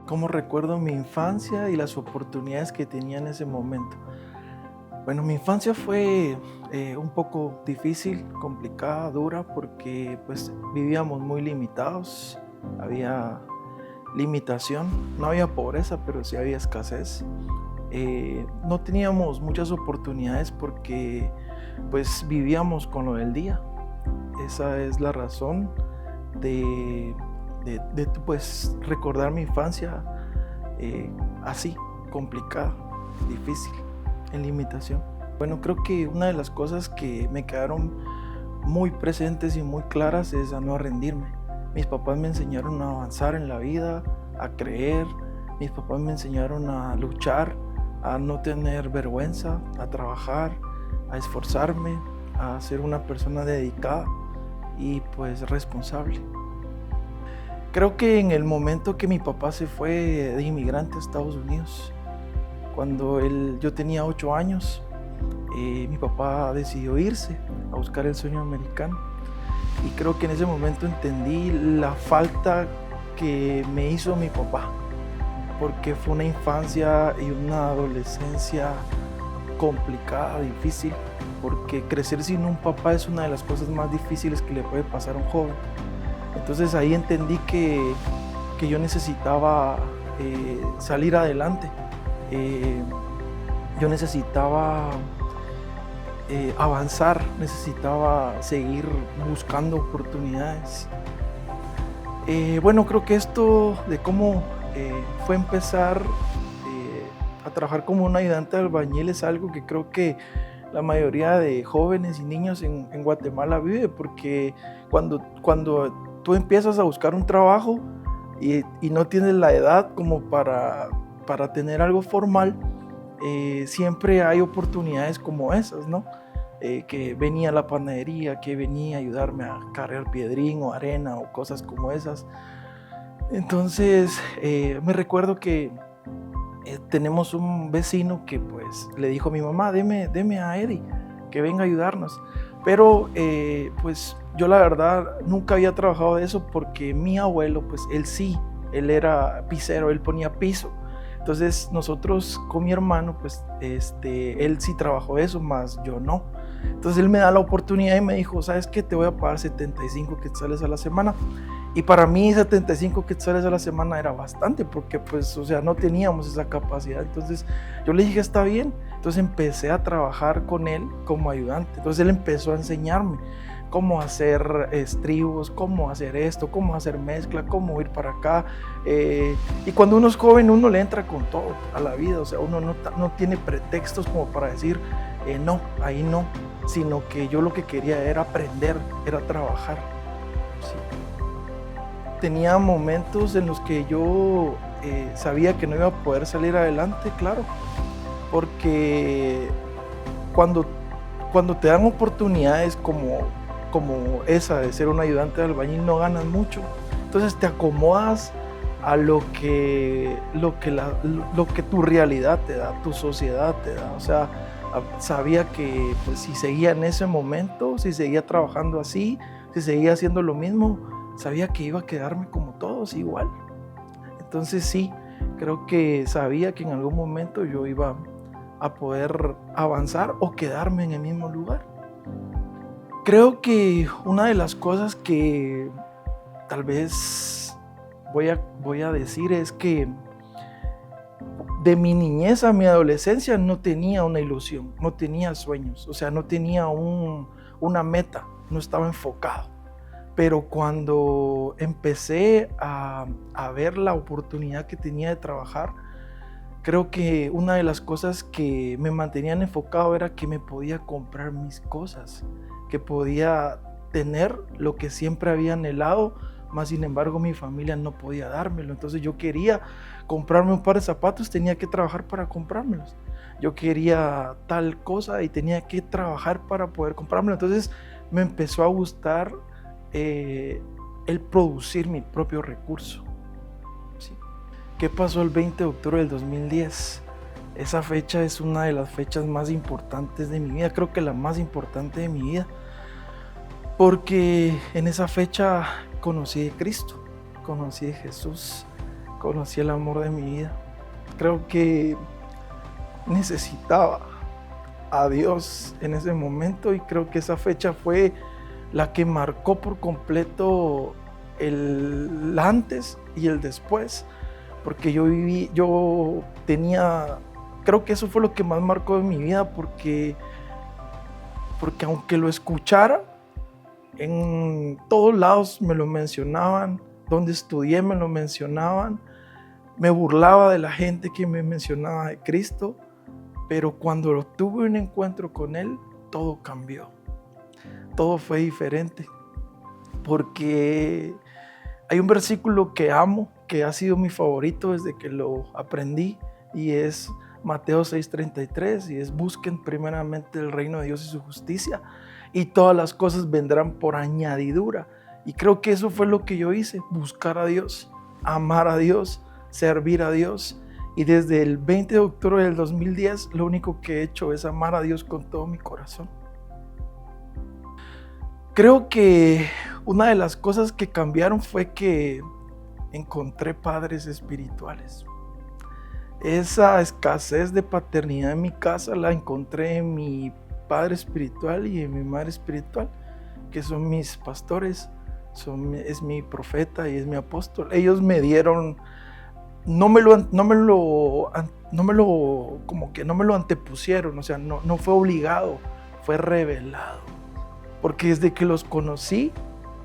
¿Cómo recuerdo mi infancia y las oportunidades que tenía en ese momento? Bueno, mi infancia fue un poco difícil, complicada, dura, porque pues vivíamos muy limitados, había limitación, no había pobreza, pero sí había escasez. No teníamos muchas oportunidades porque pues vivíamos con lo del día. Esa es la razón de, pues recordar mi infancia así, complicada, difícil, en limitación. Bueno, creo que una de las cosas que me quedaron muy presentes y muy claras es a no rendirme. Mis papás me enseñaron a avanzar en la vida, a creer. Mis papás me enseñaron a luchar, a no tener vergüenza, a trabajar, a esforzarme, a ser una persona dedicada y pues responsable. Creo que en el momento que mi papá se fue de inmigrante a Estados Unidos, cuando yo tenía 8 años, mi papá decidió irse a buscar el sueño americano. Y creo que en ese momento entendí la falta que me hizo mi papá, porque fue una infancia y una adolescencia complicada, difícil, porque crecer sin un papá es una de las cosas más difíciles que le puede pasar a un joven. Entonces ahí entendí que yo necesitaba salir adelante. Yo necesitaba avanzar, necesitaba seguir buscando oportunidades. Bueno, creo que esto de cómo fue empezar a trabajar como un ayudante de albañil es algo que creo que la mayoría de jóvenes y niños en Guatemala vive, porque cuando tú empiezas a buscar un trabajo y no tienes la edad como para tener algo formal, siempre hay oportunidades como esas, ¿no? Que venía a la panadería, que venía a ayudarme a cargar piedrín o arena o cosas como esas. Entonces me recuerdo que tenemos un vecino que pues le dijo a mi mamá, deme a Eddie, que venga a ayudarnos. Pero pues yo la verdad nunca había trabajado de eso, porque mi abuelo, pues él era pisero, él ponía piso. Entonces nosotros con mi hermano, pues él sí trabajó eso, más yo no. Entonces él me da la oportunidad y me dijo, ¿sabes qué? Te voy a pagar 75 quetzales a la semana. Y para mí 75 quetzales a la semana era bastante, porque pues, o sea, no teníamos esa capacidad. Entonces yo le dije, está bien. Entonces empecé a trabajar con él como ayudante. Entonces él empezó a enseñarme cómo hacer estribos, cómo hacer esto, cómo hacer mezcla, cómo ir para acá. Y cuando uno es joven, uno le entra con todo a la vida. O sea, uno no tiene pretextos como para decir, no, ahí no. Sino que yo lo que quería era aprender, era trabajar. Sí. Tenía momentos en los que yo sabía que no iba a poder salir adelante, claro, porque cuando, cuando te dan oportunidades como esa de ser un ayudante de albañil, no ganas mucho. Entonces te acomodas a lo que tu realidad te da, tu sociedad te da. O sea, sabía que pues, si seguía en ese momento, si seguía trabajando así, si seguía haciendo lo mismo, sabía que iba a quedarme como todos igual. Entonces sí, creo que sabía que en algún momento yo iba a poder avanzar o quedarme en el mismo lugar. Creo que una de las cosas que tal vez voy a decir es que de mi niñez a mi adolescencia no tenía una ilusión, no tenía sueños, o sea, no tenía una meta, no estaba enfocado. Pero cuando empecé a ver la oportunidad que tenía de trabajar, creo que una de las cosas que me mantenían enfocado era que me podía comprar mis cosas, que podía tener lo que siempre había anhelado, mas sin embargo mi familia no podía dármelo. Entonces yo quería comprarme un par de zapatos, tenía que trabajar para comprármelos. Yo quería tal cosa y tenía que trabajar para poder comprármelo. Entonces me empezó a gustar el producir mi propio recurso. ¿Sí? ¿Qué pasó el 20 de octubre del 2010? Esa fecha es una de las fechas más importantes de mi vida, creo que la más importante de mi vida, porque en esa fecha conocí de Cristo, conocí de Jesús. conocí el amor de mi vida. Creo que necesitaba a Dios en ese momento y creo que esa fecha fue la que marcó por completo el antes y el después, porque creo que eso fue lo que más marcó en mi vida, porque aunque lo escuchara, en todos lados me lo mencionaban, donde estudié me lo mencionaban, me burlaba de la gente que me mencionaba de Cristo, pero cuando tuve un encuentro con Él, todo cambió, todo fue diferente, porque hay un versículo que amo, que ha sido mi favorito desde que lo aprendí, y es Mateo 6:33, y es: busquen primeramente el reino de Dios y su justicia, y todas las cosas vendrán por añadidura. Y creo que eso fue lo que yo hice: buscar a Dios, amar a Dios, servir a Dios. Y desde el 20 de octubre del 2010, lo único que he hecho es amar a Dios con todo mi corazón. Creo que una de las cosas que cambiaron fue que encontré padres espirituales. Esa escasez de paternidad en mi casa la encontré en mi padre espiritual y en mi madre espiritual, que son mis pastores, es mi profeta y es mi apóstol. Ellos me dieron, no me lo antepusieron, o sea, no fue obligado, fue revelado. Porque desde que los conocí,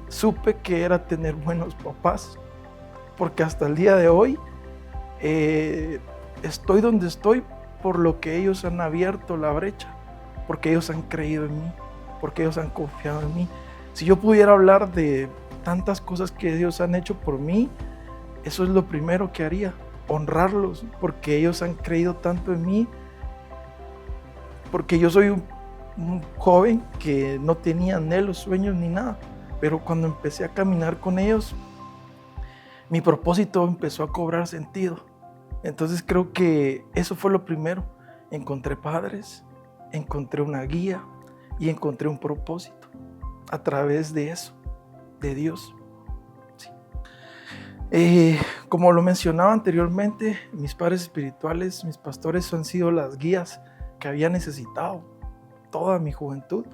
supe que era tener buenos papás, porque hasta el día de hoy estoy donde estoy por lo que ellos han abierto la brecha, porque ellos han creído en mí, porque ellos han confiado en mí. Si yo pudiera hablar de tantas cosas que ellos han hecho por mí, eso es lo primero que haría: honrarlos, porque ellos han creído tanto en mí, porque yo soy un joven que no tenía anhelos, sueños ni nada, pero cuando empecé a caminar con ellos, mi propósito empezó a cobrar sentido. Entonces creo que eso fue lo primero: encontré padres, encontré una guía y encontré un propósito a través de eso, de Dios. Sí. Como lo mencionaba anteriormente, mis padres espirituales, mis pastores, han sido las guías que había necesitado toda mi juventud.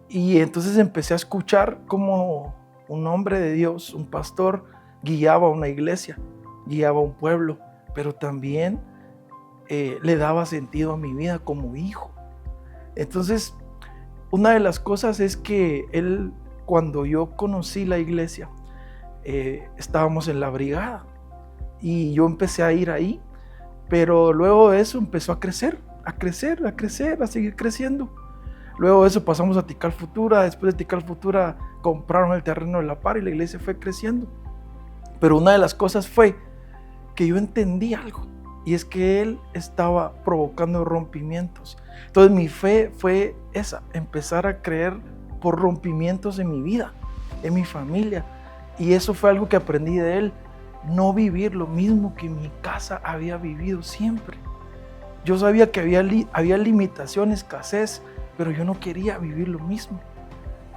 Y entonces empecé a escuchar cómo un hombre de Dios, un pastor, guiaba a una iglesia, guiaba a un pueblo, pero también le daba sentido a mi vida como hijo. Entonces, una de las cosas es que cuando yo conocí la iglesia, estábamos en la brigada y yo empecé a ir ahí, pero luego de eso empezó a crecer, a seguir creciendo. Luego de eso pasamos a Tikal Futura. Después de Tikal Futura compraron el terreno de la par y la iglesia fue creciendo. Pero una de las cosas fue que yo entendí algo, y es que Él estaba provocando rompimientos. Entonces mi fe fue esa: empezar a creer por rompimientos en mi vida, en mi familia. Y eso fue algo que aprendí de Él: no vivir lo mismo que mi casa había vivido siempre. Yo sabía que había limitación, escasez, pero yo no quería vivir lo mismo.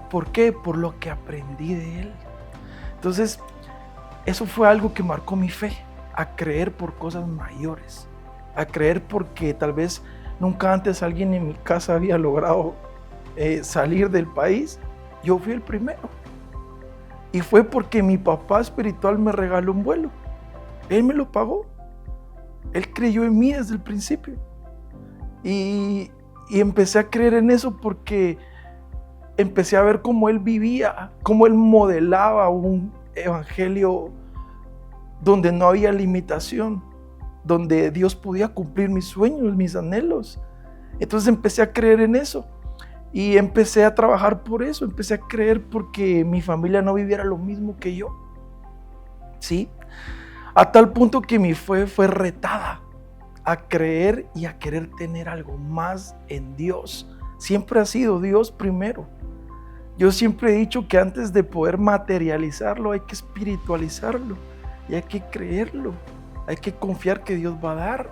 ¿Por qué? Por lo que aprendí de Él. Entonces, eso fue algo que marcó mi fe: a creer por cosas mayores, a creer porque tal vez nunca antes alguien en mi casa había logrado salir del país. Yo fui el primero, y fue porque mi papá espiritual me regaló un vuelo. Él me lo pagó, Él creyó en mí desde el principio, y empecé a creer en eso porque empecé a ver cómo Él vivía, cómo Él modelaba un evangelio donde no había limitación, donde Dios podía cumplir mis sueños, mis anhelos. Entonces empecé a creer en eso y empecé a trabajar por eso. Empecé a creer porque mi familia no viviera lo mismo que yo. ¿Sí? A tal punto que mi fe fue retada a creer y a querer tener algo más en Dios. Siempre ha sido Dios primero. Yo siempre he dicho que antes de poder materializarlo hay que espiritualizarlo. Y hay que creerlo, hay que confiar que Dios va a dar,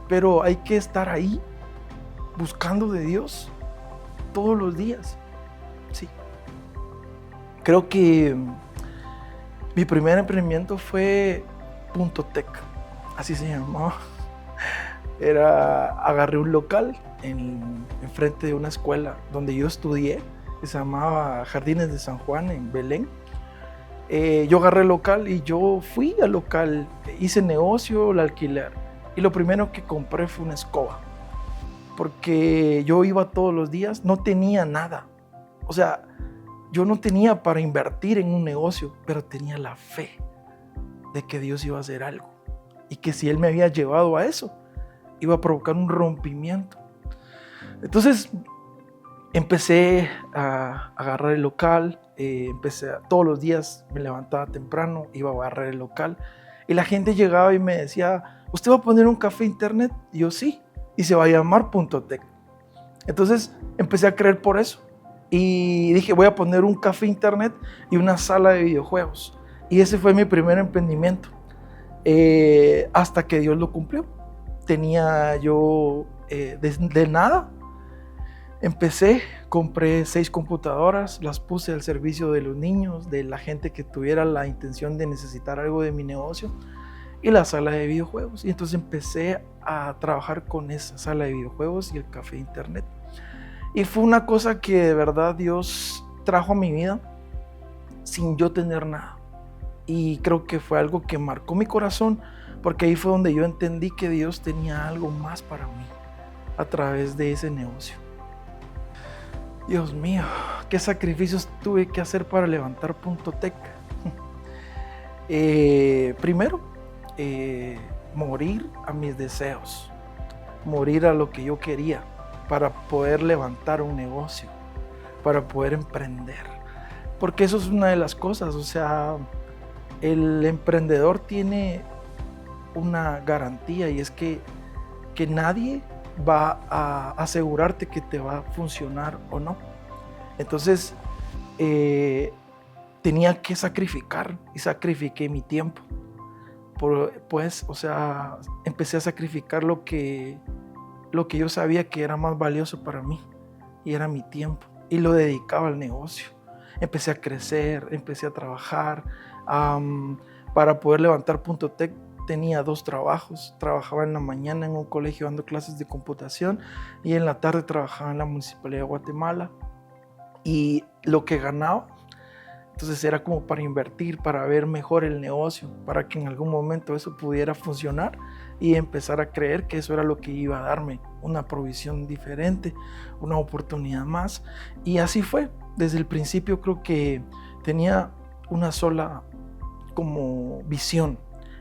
pero hay que estar ahí buscando de Dios todos los días. Sí. Creo que mi primer emprendimiento fue Punto Tech, así se llamaba. Agarré un local enfrente de una escuela donde yo estudié, que se llamaba Jardines de San Juan en Belén. Yo agarré el local y yo fui al local, hice negocio, lo alquilé. Y lo primero que compré fue una escoba, porque yo iba todos los días, no tenía nada. O sea, yo no tenía para invertir en un negocio, pero tenía la fe de que Dios iba a hacer algo y que si Él me había llevado a eso, iba a provocar un rompimiento. Entonces empecé a agarrar el local, todos los días me levantaba temprano, iba a agarrar el local y la gente llegaba y me decía, ¿usted va a poner un café internet? Y yo sí, y se va a llamar Punto Tech. Entonces empecé a creer por eso y dije, voy a poner un café internet y una sala de videojuegos. Y ese fue mi primer emprendimiento, hasta que Dios lo cumplió. Tenía yo de nada, empecé, compré 6 computadoras, las puse al servicio de los niños, de la gente que tuviera la intención de necesitar algo de mi negocio, y la sala de videojuegos. Y entonces empecé a trabajar con esa sala de videojuegos y el café internet. Y fue una cosa que de verdad Dios trajo a mi vida sin yo tener nada. Y creo que fue algo que marcó mi corazón, porque ahí fue donde yo entendí que Dios tenía algo más para mí a través de ese negocio. Dios mío, qué sacrificios tuve que hacer para levantar Punto Tech. Primero, morir a mis deseos, morir a lo que yo quería para poder levantar un negocio, para poder emprender. Porque eso es una de las cosas, o sea, el emprendedor tiene una garantía y es que nadie va a asegurarte que te va a funcionar o no. Entonces tenía que sacrificar y sacrifiqué mi tiempo. Empecé a sacrificar lo que yo sabía que era más valioso para mí y era mi tiempo, y lo dedicaba al negocio. Empecé a crecer, empecé a trabajar. Para poder levantar Punto Tech tenía 2 trabajos. Trabajaba en la mañana en un colegio dando clases de computación y en la tarde trabajaba en la Municipalidad de Guatemala. Y lo que ganaba, entonces era como para invertir, para ver mejor el negocio, para que en algún momento eso pudiera funcionar y empezar a creer que eso era lo que iba a darme una provisión diferente, una oportunidad más. Y así fue. Desde el principio creo que tenía una sola como visión,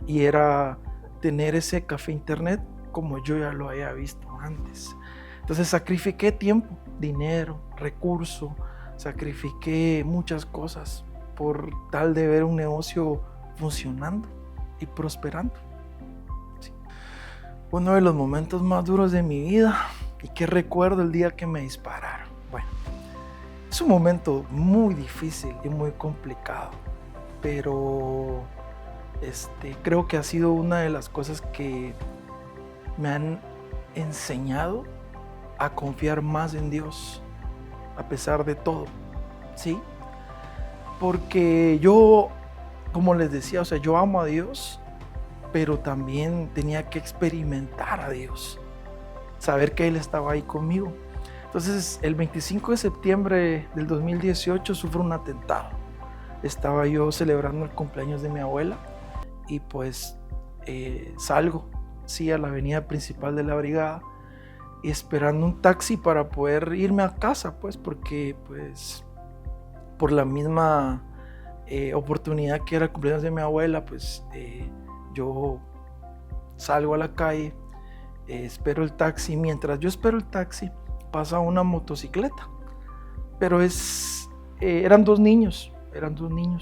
y era tener ese café internet como yo ya lo había visto antes. Entonces sacrifiqué tiempo, dinero, recursos, sacrifiqué muchas cosas por tal de ver un negocio funcionando y prosperando. Sí. Uno de los momentos más duros de mi vida, y que recuerdo el día que me dispararon. Bueno, es un momento muy difícil y muy complicado, pero creo que ha sido una de las cosas que me han enseñado a confiar más en Dios a pesar de todo, ¿sí? Porque yo, como les decía, yo amo a Dios, pero también tenía que experimentar a Dios, saber que Él estaba ahí conmigo. Entonces, el 25 de septiembre del 2018 sufro un atentado. Estaba yo celebrando el cumpleaños de mi abuela y pues salgo, sí, a la avenida principal de la brigada, y esperando un taxi para poder irme a casa, pues porque pues por la misma oportunidad que era el cumpleaños de mi abuela, pues yo salgo a la calle, espero el taxi. Mientras yo espero el taxi, pasa una motocicleta, pero eran dos niños,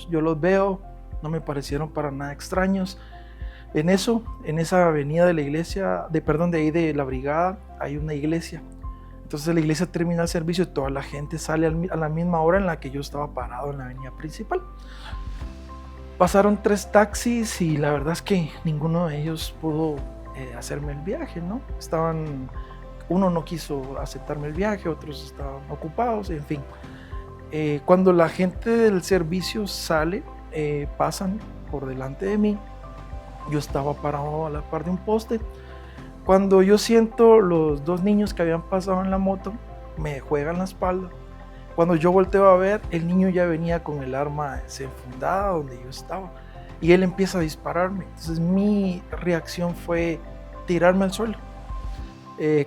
yo los veo, no me parecieron para nada extraños. En esa avenida de la iglesia, de ahí de la brigada, hay una iglesia. Entonces la iglesia termina el servicio y toda la gente sale a la misma hora en la que yo estaba parado en la avenida principal. Pasaron 3 taxis y la verdad es que ninguno de ellos pudo hacerme el viaje, ¿no? Uno no quiso aceptarme el viaje, otros estaban ocupados, en fin. Cuando la gente del servicio sale, pasan por delante de mí Yo estaba parado a la par de un poste. Cuando yo siento los dos niños que habían pasado en la moto, me juegan la espalda. Cuando yo volteo a ver, el niño ya venía con el arma desenfundada donde yo estaba. Y él empieza a dispararme. Entonces mi reacción fue tirarme al suelo.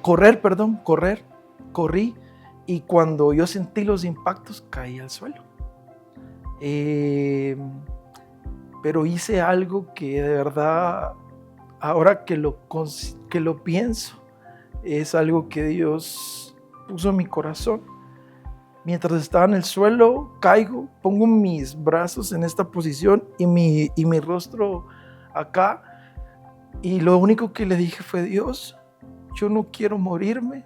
Correr. Corrí. Y cuando yo sentí los impactos, caí al suelo. Pero hice algo que de verdad, ahora que lo pienso, es algo que Dios puso en mi corazón. Mientras estaba en el suelo, caigo, pongo mis brazos en esta posición y mi rostro acá. Y lo único que le dije fue: Dios, yo no quiero morirme.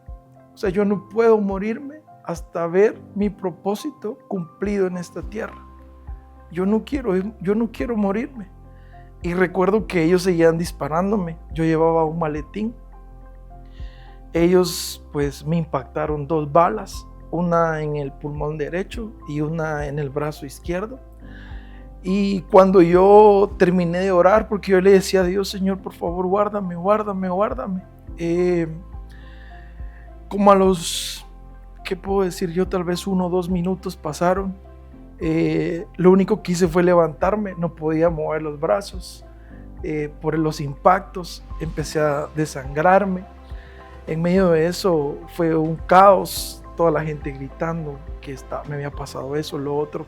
O sea, yo no puedo morirme hasta ver mi propósito cumplido en esta tierra. Yo no quiero morirme. Y recuerdo que ellos seguían disparándome. Yo llevaba un maletín. Ellos pues me impactaron 2 balas, una en el pulmón derecho y una en el brazo izquierdo. Y cuando yo terminé de orar, porque yo le decía a Dios: Señor, por favor, guárdame. Como a los, ¿qué puedo decir yo? Tal vez 1 o 2 minutos pasaron. Lo único que hice fue levantarme, no podía mover los brazos. Por los impactos empecé a desangrarme. En medio de eso fue un caos, toda la gente gritando que me había pasado eso, lo otro.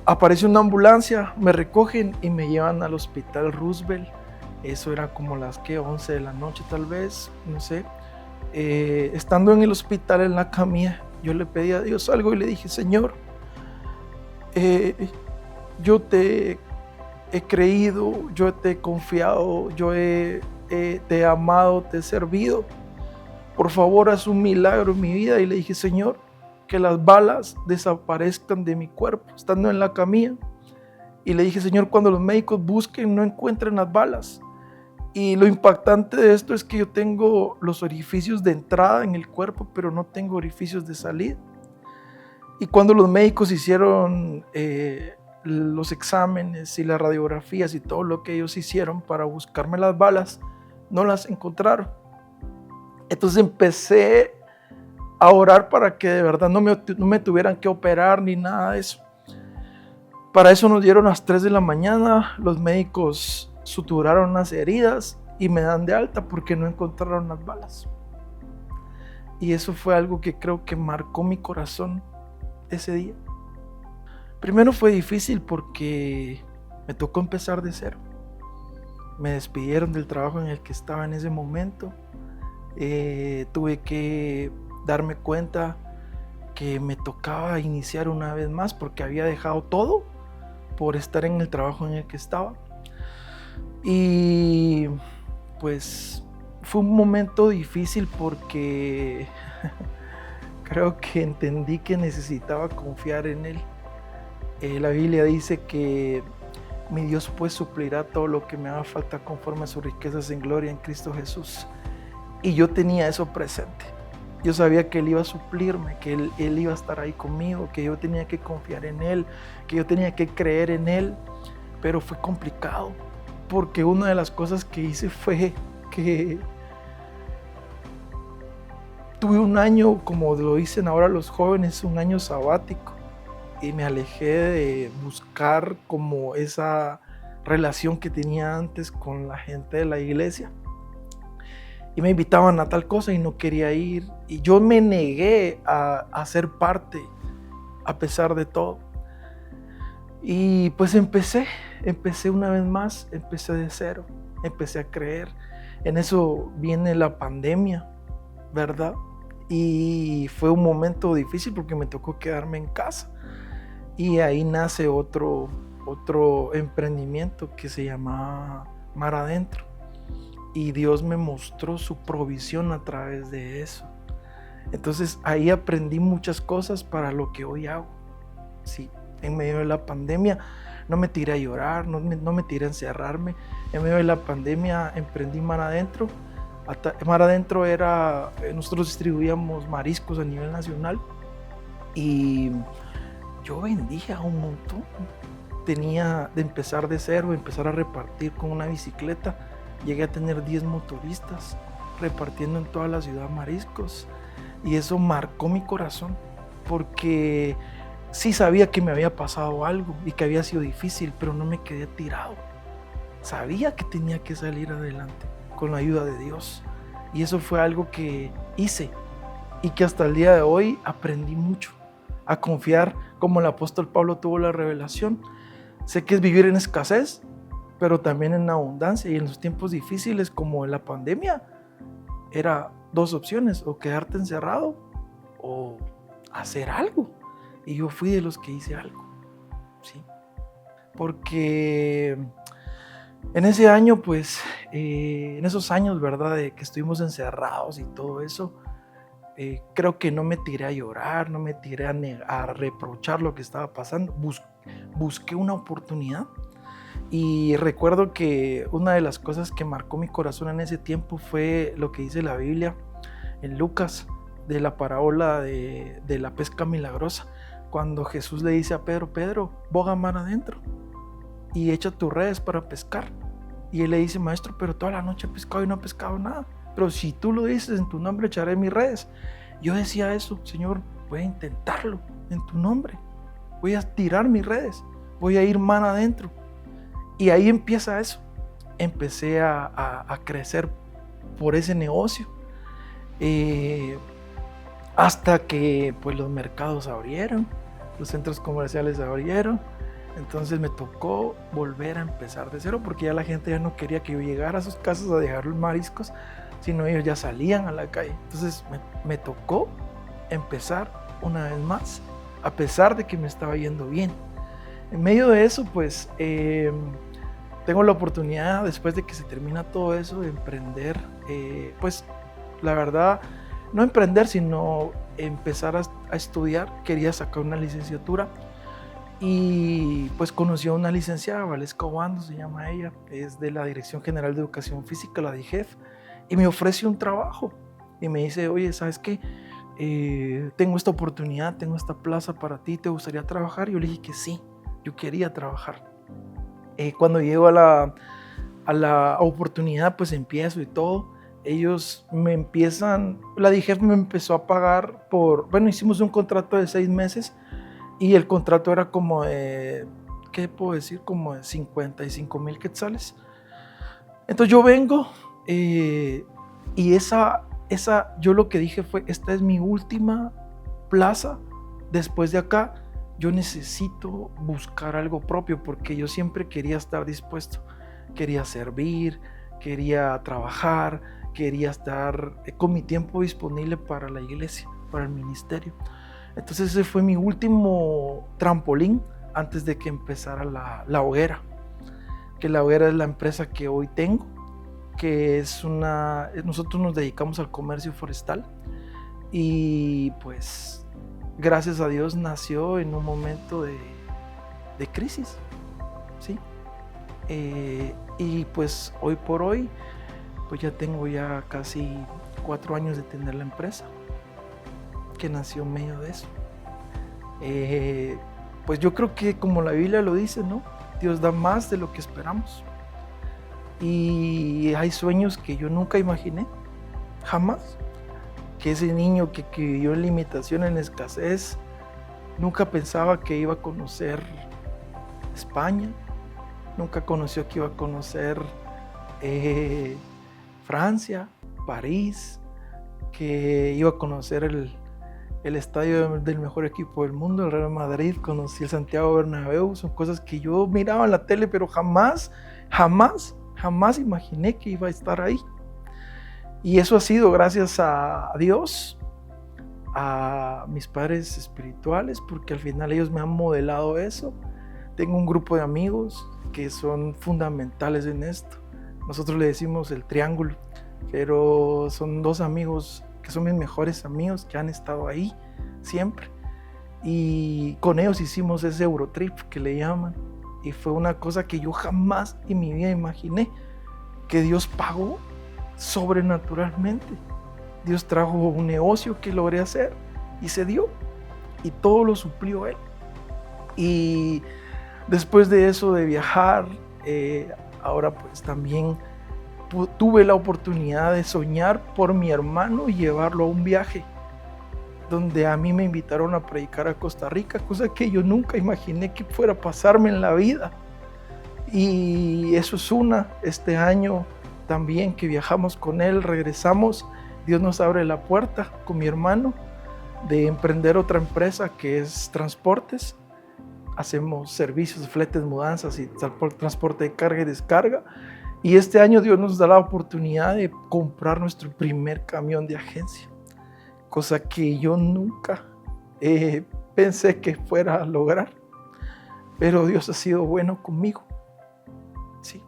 Apareció una ambulancia, me recogen y me llevan al hospital Roosevelt. Eso era como las 11 de la noche tal vez, no sé. Estando en el hospital en la camilla, yo le pedí a Dios algo y le dije: Señor, yo te he creído, yo te he confiado, te he amado, te he servido. Por favor, haz un milagro en mi vida. Y le dije: Señor, que las balas desaparezcan de mi cuerpo, estando en la camilla. Y le dije: Señor, cuando los médicos busquen, no encuentren las balas. Y lo impactante de esto es que yo tengo los orificios de entrada en el cuerpo, pero no tengo orificios de salida. Y cuando los médicos hicieron los exámenes y las radiografías y todo lo que ellos hicieron para buscarme las balas, no las encontraron. Entonces empecé a orar para que de verdad no me tuvieran que operar ni nada de eso. Para eso nos dieron a las 3 de la mañana, los médicos suturaron las heridas y me dan de alta porque no encontraron las balas. Y eso fue algo que creo que marcó mi corazón ese día. Primero fue difícil porque me tocó empezar de cero. Me despidieron del trabajo en el que estaba en ese momento. Tuve que darme cuenta que me tocaba iniciar una vez más porque había dejado todo por estar en el trabajo en el que estaba. Y pues fue un momento difícil porque creo que entendí que necesitaba confiar en Él. La Biblia dice que mi Dios pues suplirá todo lo que me haga falta conforme a sus riquezas en gloria en Cristo Jesús. Y yo tenía eso presente. Yo sabía que Él iba a suplirme, que Él iba a estar ahí conmigo, que yo tenía que confiar en Él, que yo tenía que creer en Él. Pero fue complicado, porque una de las cosas que hice fue que tuve un año, como lo dicen ahora los jóvenes, un año sabático. Y me alejé de buscar como esa relación que tenía antes con la gente de la iglesia. Y me invitaban a tal cosa y no quería ir. Y yo me negué a ser parte a pesar de todo. Y pues empecé una vez más, empecé de cero, empecé a creer. En eso viene la pandemia, ¿verdad? Y fue un momento difícil porque me tocó quedarme en casa. Y ahí nace otro emprendimiento que se llama Mar Adentro. Y Dios me mostró su provisión a través de eso. Entonces ahí aprendí muchas cosas para lo que hoy hago. Sí, en medio de la pandemia no me tiré a llorar, no me tiré a encerrarme. En medio de la pandemia emprendí Mar Adentro. Mar Adentro nosotros distribuíamos mariscos a nivel nacional y yo vendía un montón. tenía de empezar de cero, empezar a repartir con una bicicleta. Llegué a tener 10 motoristas repartiendo en toda la ciudad mariscos, y eso marcó mi corazón, porque sí sabía que me había pasado algo y que había sido difícil, pero no me quedé tirado. Sabía que tenía que salir adelante con la ayuda de Dios, y eso fue algo que hice y que hasta el día de hoy aprendí mucho a confiar, como el apóstol Pablo tuvo la revelación. Sé que es vivir en escasez, pero también en abundancia, y en los tiempos difíciles como en la pandemia era dos opciones: o quedarte encerrado o hacer algo. Y yo fui de los que hice algo, ¿sí? Porque en ese año, pues, en esos años, ¿verdad?, de que estuvimos encerrados y todo eso, creo que no me tiré a llorar, no me tiré a reprochar lo que estaba pasando. Busqué una oportunidad, y recuerdo que una de las cosas que marcó mi corazón en ese tiempo fue lo que dice la Biblia en Lucas, de la parábola de la pesca milagrosa, cuando Jesús le dice a Pedro: Pedro, boga mar adentro y echa tus redes para pescar. Y él le dice: maestro, pero toda la noche he pescado y no he pescado nada, pero si tú lo dices, en tu nombre echaré mis redes. Yo decía eso: Señor, voy a intentarlo en tu nombre, voy a tirar mis redes, voy a ir mar adentro. Y ahí empieza eso. Empecé a crecer por ese negocio, hasta que pues los mercados abrieron, los centros comerciales abrieron. Entonces me tocó volver a empezar de cero, porque ya la gente ya no quería que yo llegara a sus casas a dejar los mariscos, sino ellos ya salían a la calle. Entonces me tocó empezar una vez más, a pesar de que me estaba yendo bien. En medio de eso, pues tengo la oportunidad, después de que se termina todo eso, de emprender. Pues la verdad, no emprender, sino empezar a estudiar. Quería sacar una licenciatura, y pues conocí a una licenciada, Valesca Obando se llama ella, es de la Dirección General de Educación Física, la DIGEF, y me ofrece un trabajo y me dice: oye, ¿sabes qué? Tengo esta oportunidad, tengo esta plaza para ti, ¿te gustaría trabajar? Y yo le dije que sí, yo quería trabajar. Cuando llego a la oportunidad, pues empiezo y todo. Ellos me empiezan, la DIGEF me empezó a pagar hicimos un contrato de 6 meses, y el contrato era como de, ¿qué puedo decir? Como de 55,000 quetzales. Entonces yo vengo, y yo lo que dije fue: esta es mi última plaza. Después de acá yo necesito buscar algo propio, porque yo siempre quería estar dispuesto, quería servir, quería trabajar, quería estar con mi tiempo disponible para la iglesia, para el ministerio. Entonces ese fue mi último trampolín antes de que empezara la Hoguera, que la Hoguera es la empresa que hoy tengo, que nosotros nos dedicamos al comercio forestal, y pues gracias a Dios nació en un momento de crisis, ¿sí? Y pues hoy por hoy, pues ya tengo ya casi 4 años de tener la empresa, que nació en medio de eso. Pues yo creo que, como la Biblia lo dice, ¿no? Dios da más de lo que esperamos. Y hay sueños que yo nunca imaginé, jamás. Que ese niño que vivió en limitación, en escasez, nunca pensaba que iba a conocer España, nunca conoció que iba a conocer Francia, París, que iba a conocer el estadio del mejor equipo del mundo, el Real Madrid, conocí el Santiago Bernabéu. Son cosas que yo miraba en la tele, pero jamás imaginé que iba a estar ahí. Y eso ha sido gracias a Dios, a mis padres espirituales, porque al final ellos me han modelado eso. Tengo un grupo de amigos que son fundamentales en esto. Nosotros le decimos el triángulo, pero son 2 amigos que son mis mejores amigos, que han estado ahí siempre. Y con ellos hicimos ese Eurotrip que le llaman. Y fue una cosa que yo jamás en mi vida imaginé, que Dios pagó sobrenaturalmente. Dios trajo un negocio que logré hacer y se dio, y todo lo suplió Él. Y Después de eso, de viajar, ahora pues también tuve la oportunidad de soñar por mi hermano y llevarlo a un viaje donde a mí me invitaron a predicar a Costa Rica, cosa que yo nunca imaginé que fuera a pasarme en la vida. Y eso es este año también que viajamos con él, regresamos, Dios nos abre la puerta con mi hermano de emprender otra empresa que es transportes. Hacemos servicios, fletes, mudanzas y transporte de carga y descarga. Y este año Dios nos da la oportunidad de comprar nuestro primer camión de agencia, cosa que yo nunca pensé que fuera a lograr. Pero Dios ha sido bueno conmigo. Sí.